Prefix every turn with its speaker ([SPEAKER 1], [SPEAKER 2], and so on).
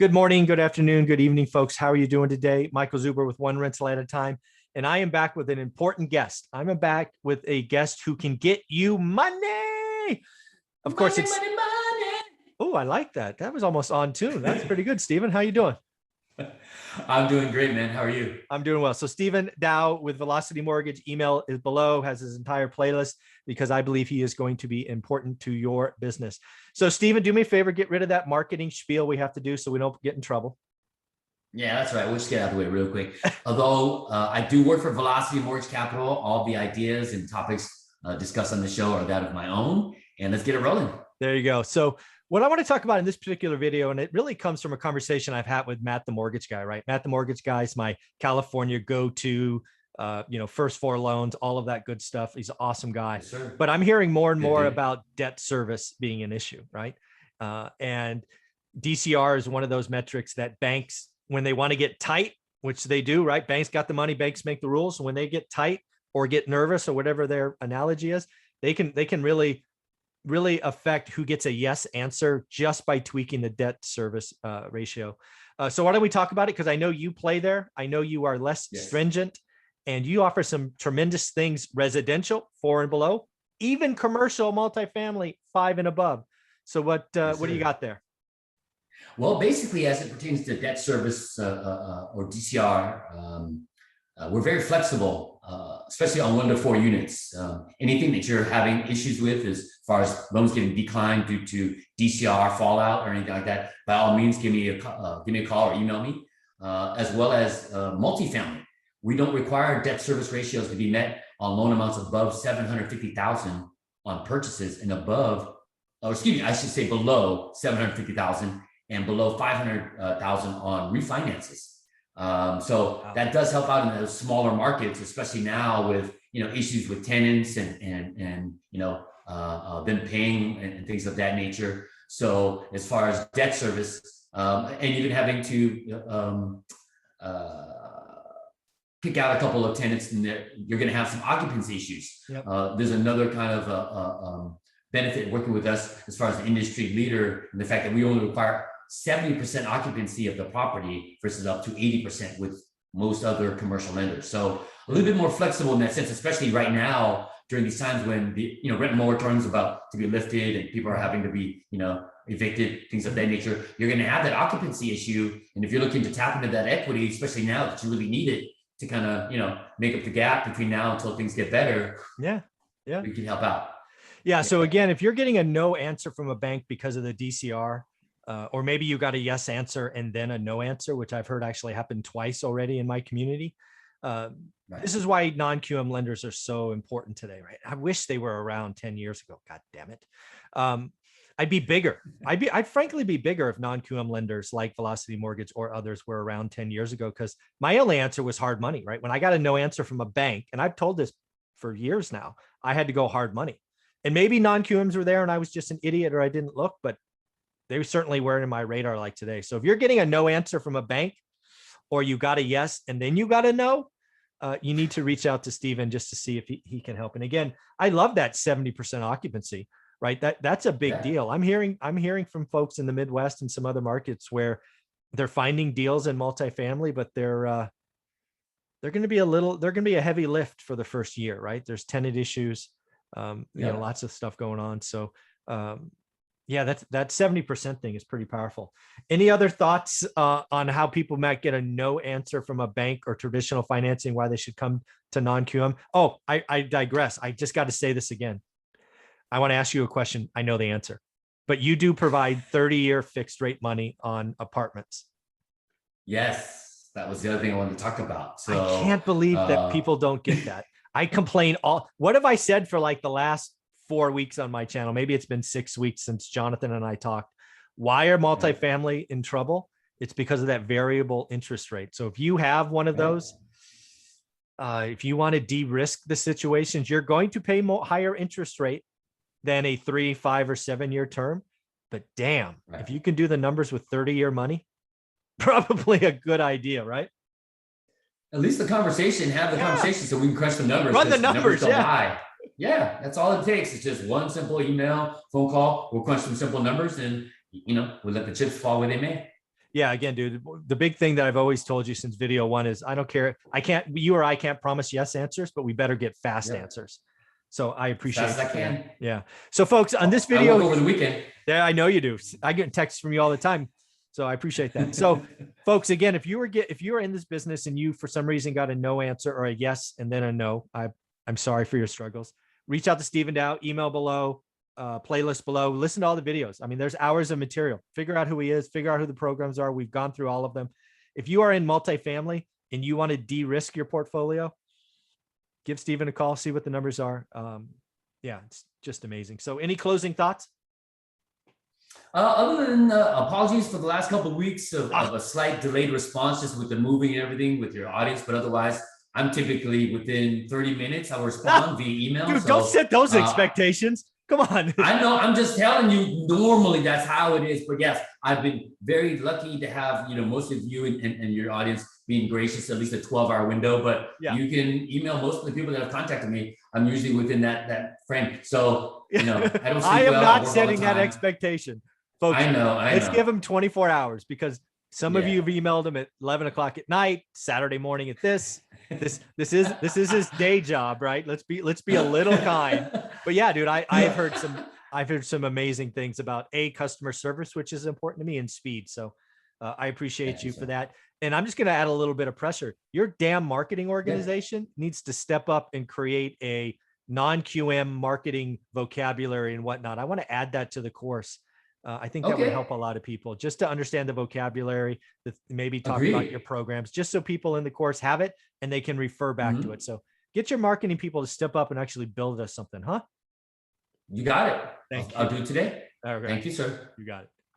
[SPEAKER 1] Good morning, good afternoon, good evening, folks. How are you doing today? Michael Zuber with One Rental at a Time. And I am back with an important guest. I'm back with a guest who can get you money. Of course, it's money. Oh, I like that. That was almost on tune. That's pretty good, Stephen. How you doing?
[SPEAKER 2] I'm doing great, man. How are you?
[SPEAKER 1] I'm doing well. So Stephen Dow with Velocity Mortgage, email is below, has his entire playlist because I believe he is going to be important to your business. So Stephen, do me a favor, get rid of that marketing spiel we have to do so we don't get in trouble.
[SPEAKER 2] Yeah, that's right. We'll just get out of the way real quick. Although I do work for Velocity Mortgage Capital, all the ideas and topics discussed on the show are that of my own. And let's get it rolling.
[SPEAKER 1] There you go. So what I want to talk about in this particular video, and it really comes from a conversation I've had with Matt, the mortgage guy, right? Matt, the mortgage guy is my California go-to, first four loans, all of that good stuff. He's an awesome guy.
[SPEAKER 2] Yes, sir.
[SPEAKER 1] But I'm hearing more and more about debt service being an issue, right? And DCR is one of those metrics that banks, when they want to get tight, which they do, right? Banks got the money, banks make the rules. So when they get tight or get nervous or whatever their analogy is, they can really affect who gets a yes answer just by tweaking the debt service ratio. So why don't we talk about it? Because I know you play there. I know you are less stringent and you offer some tremendous things, residential 4 and below, even commercial multifamily 5 and above. So what do you got there?
[SPEAKER 2] Well, basically, as it pertains to debt service or DCR, we're very flexible, especially on 1 to 4 units. Anything that you're having issues with as far as loans getting declined due to DCR fallout or anything like that, by all means, give me a call or email me, as well as multifamily. We don't require debt service ratios to be met on loan amounts above $750,000 on purchases and above, or excuse me, I should say below $750,000 and below $500,000 on refinances. So that does help out in those smaller markets, especially now with issues with tenants and them paying and things of that nature. So as far as debt service and even having to pick out a couple of tenants, and you're going to have some occupancy issues. Yep. There's another kind of benefit working with us as far as the industry leader, and the fact that we only require 70% occupancy of the property versus up to 80% with most other commercial lenders. So a little bit more flexible in that sense, especially right now during these times when the rent moratorium is about to be lifted and people are having to be evicted, things of that nature. You're going to have that occupancy issue, and if you're looking to tap into that equity, especially now that you really need it to kind of make up the gap between now until things get better, we can help out.
[SPEAKER 1] So again, if you're getting a no answer from a bank because of the DCR, or maybe you got a yes answer and then a no answer, which I've heard actually happened twice already in my community. This is why non-QM lenders are so important today, right? I wish they were around 10 years ago. God damn it. I'd be bigger. I'd frankly be bigger if non-QM lenders like Velocity Mortgage or others were around 10 years ago, because my only answer was hard money, right? When I got a no answer from a bank, and I've told this for years now, I had to go hard money. And maybe non-QMs were there and I was just an idiot or I didn't look, but they certainly weren't in my radar like today. So if you're getting a no answer from a bank, or you got a yes and then you got a no, you need to reach out to Stephen just to see if he can help. And again, I love that 70% occupancy, right? That's a big deal. I'm hearing from folks in the Midwest and some other markets where they're finding deals in multifamily, but they're going to be a heavy lift for the first year, right? There's tenant issues, lots of stuff going on. So, that 70% thing is pretty powerful. Any other thoughts on how people might get a no answer from a bank or traditional financing, why they should come to non-QM? Oh, I digress. I just got to say this again. I want to ask you a question. I know the answer, but you do provide 30-year fixed rate money on apartments.
[SPEAKER 2] Yes, that was the other thing I wanted to talk about. So
[SPEAKER 1] I can't believe that people don't get that. I complain what have I said for like the last 4 weeks on my channel? Maybe it's been 6 weeks since Jonathan and I talked. Why are multifamily in trouble? It's because of that variable interest rate. So if you have one of those, if you want to de-risk the situations, you're going to pay higher interest rate than a 3, 5, or 7 year term. But damn, if you can do the numbers with 30-year money, probably a good idea, right?
[SPEAKER 2] At least the conversation, have the conversation so we can crunch the numbers.
[SPEAKER 1] Run the numbers,
[SPEAKER 2] don't lie. Yeah, that's all it takes. It's just one simple email, phone call. We'll crunch some simple numbers and, we'll let the chips fall where they may.
[SPEAKER 1] Yeah, again, dude, the big thing that I've always told you since video one is I don't care. You or I can't promise yes answers, but we better get fast
[SPEAKER 2] Yep.
[SPEAKER 1] answers. So I
[SPEAKER 2] As
[SPEAKER 1] appreciate
[SPEAKER 2] fast as I
[SPEAKER 1] you for that.
[SPEAKER 2] can.
[SPEAKER 1] Yeah. So folks, on this
[SPEAKER 2] I
[SPEAKER 1] video,
[SPEAKER 2] work over the weekend.
[SPEAKER 1] yeah, I know you do. I get texts from you all the time. So I appreciate that. So folks, again, if you are in this business and you for some reason got a no answer or a yes and then a no, I'm sorry for your struggles. Reach out to Stephen Dow, email below, playlist below, listen to all the videos. I mean, there's hours of material. Figure out who he is, figure out who the programs are. We've gone through all of them. If you are in multifamily and you want to de-risk your portfolio, give Stephen a call, see what the numbers are. Yeah, it's just amazing. So any closing thoughts?
[SPEAKER 2] Other than apologies for the last couple of weeks of a slight delayed response, just with the moving and everything with your audience, but otherwise, I'm typically within 30 minutes. I'll respond via email.
[SPEAKER 1] Dude,
[SPEAKER 2] So,
[SPEAKER 1] don't set those expectations. Come on.
[SPEAKER 2] I know. I'm just telling you. Normally, that's how it is. But yes, I've been very lucky to have most of you and your audience being gracious at least a 12-hour window. But
[SPEAKER 1] Yeah.
[SPEAKER 2] you can email most of the people that have contacted me. I'm usually within that frame. So I don't.
[SPEAKER 1] I am
[SPEAKER 2] well,
[SPEAKER 1] not setting that expectation, folks.
[SPEAKER 2] I know.
[SPEAKER 1] Let's give them 24 hours because some of you have emailed them at 11 o'clock at night, Saturday morning at this is his day job, right? Let's be a little kind. But yeah, dude, I've heard some amazing things about customer service, which is important to me, and speed. So I appreciate you for that. And I'm just going to add a little bit of pressure. Your damn marketing organization needs to step up and create a non-QM marketing vocabulary and whatnot. I want to add that to the course. I think that would help a lot of people just to understand the vocabulary, maybe talk about your programs, just so people in the course have it and they can refer back to it. So get your marketing people to step up and actually build us something, huh?
[SPEAKER 2] You got it.
[SPEAKER 1] Thank you.
[SPEAKER 2] I'll do it today.
[SPEAKER 1] All right.
[SPEAKER 2] Thank you, sir.
[SPEAKER 1] You got it.